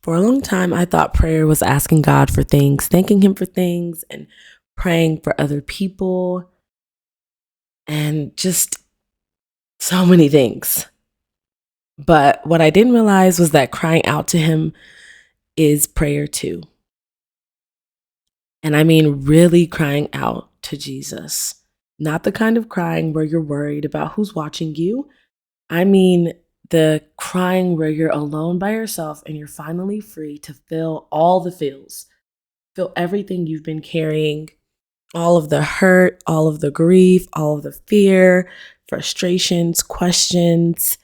For a long time, I thought prayer was asking God for things, thanking Him for things, and praying for other people, and just so many things. But what I didn't realize was that crying out to Him is prayer too. And I mean, really crying out to Jesus. Not the kind of crying where you're worried about who's watching you. I mean, the crying where you're alone by yourself and you're finally free to feel all the feels, feel everything you've been carrying, all of the hurt, all of the grief, all of the fear, frustrations, questions,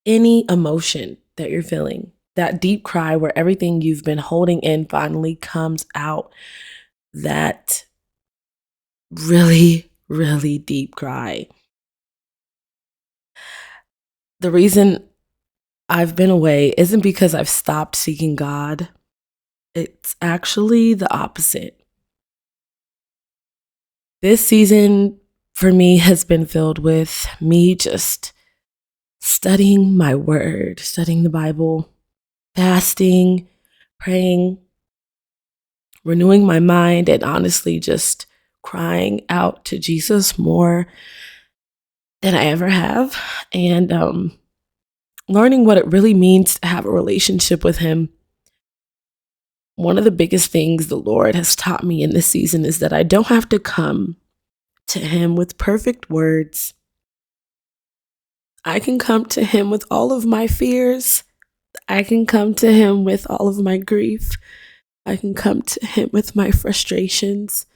any emotion that you're feeling. That deep cry where everything you've been holding in finally comes out. That really, really deep cry. The reason I've been away isn't because I've stopped seeking God. It's actually the opposite. This season for me has been filled with me just studying my word, studying the Bible, fasting, praying, renewing my mind, and honestly just crying out to Jesus more than I ever have. And learning what it really means to have a relationship with Him. One of the biggest things the Lord has taught me in this season is that I don't have to come to Him with perfect words. I can come to Him with all of my fears. I can come to Him with all of my grief. I can come to Him with my frustrations.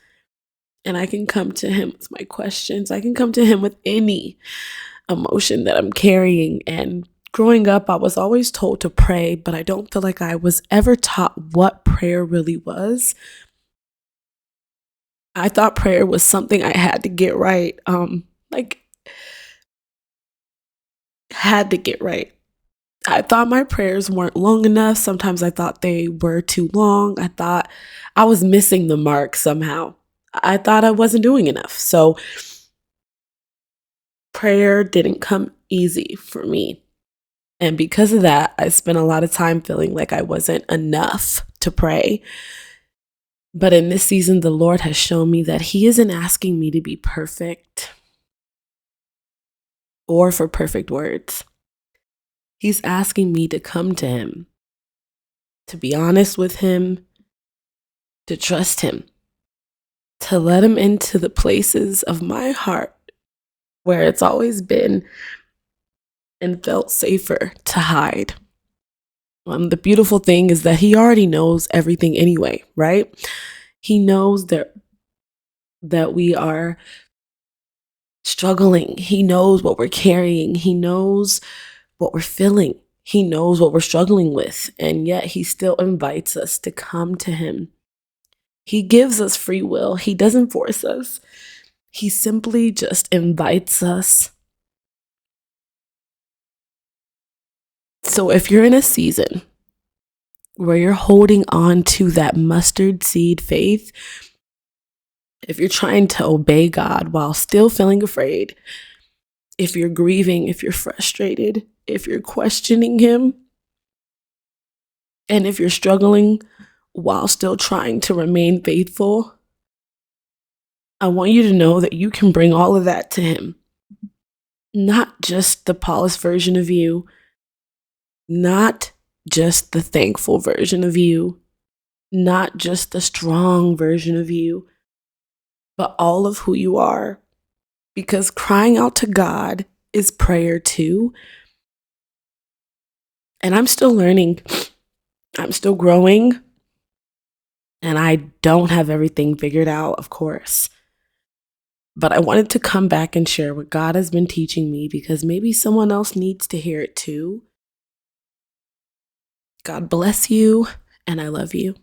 And I can come to Him with my questions. I can come to Him with any emotion that I'm carrying. And growing up, I was always told to pray, but I don't feel like I was ever taught what prayer really was. I thought prayer was something I had to get right. Had to get right. I thought my prayers weren't long enough. Sometimes I thought they were too long. I thought I was missing the mark somehow. I thought I wasn't doing enough. So prayer didn't come easy for me. And because of that, I spent a lot of time feeling like I wasn't enough to pray. But in this season, the Lord has shown me that He isn't asking me to be perfect or for perfect words. He's asking me to come to Him, to be honest with Him, to trust Him, to let Him into the places of my heart where it's always been and felt safer to hide. The beautiful thing is that He already knows everything anyway, right? He knows that we are struggling. He knows what we're carrying. He knows what we're feeling. He knows what we're struggling with. And yet He still invites us to come to Him. He gives us free will. He doesn't force us. He simply just invites us. So if you're in a season where you're holding on to that mustard seed faith, if you're trying to obey God while still feeling afraid, if you're grieving, if you're frustrated, if you're questioning Him, and if you're struggling while still trying to remain faithful, I want you to know that you can bring all of that to Him. Not just the polished version of you, not just the thankful version of you, not just the strong version of you, but all of who you are. Because crying out to God is prayer too. And I'm still learning. I'm still growing. And I don't have everything figured out, of course. But I wanted to come back and share what God has been teaching me because maybe someone else needs to hear it too. God bless you, and I love you.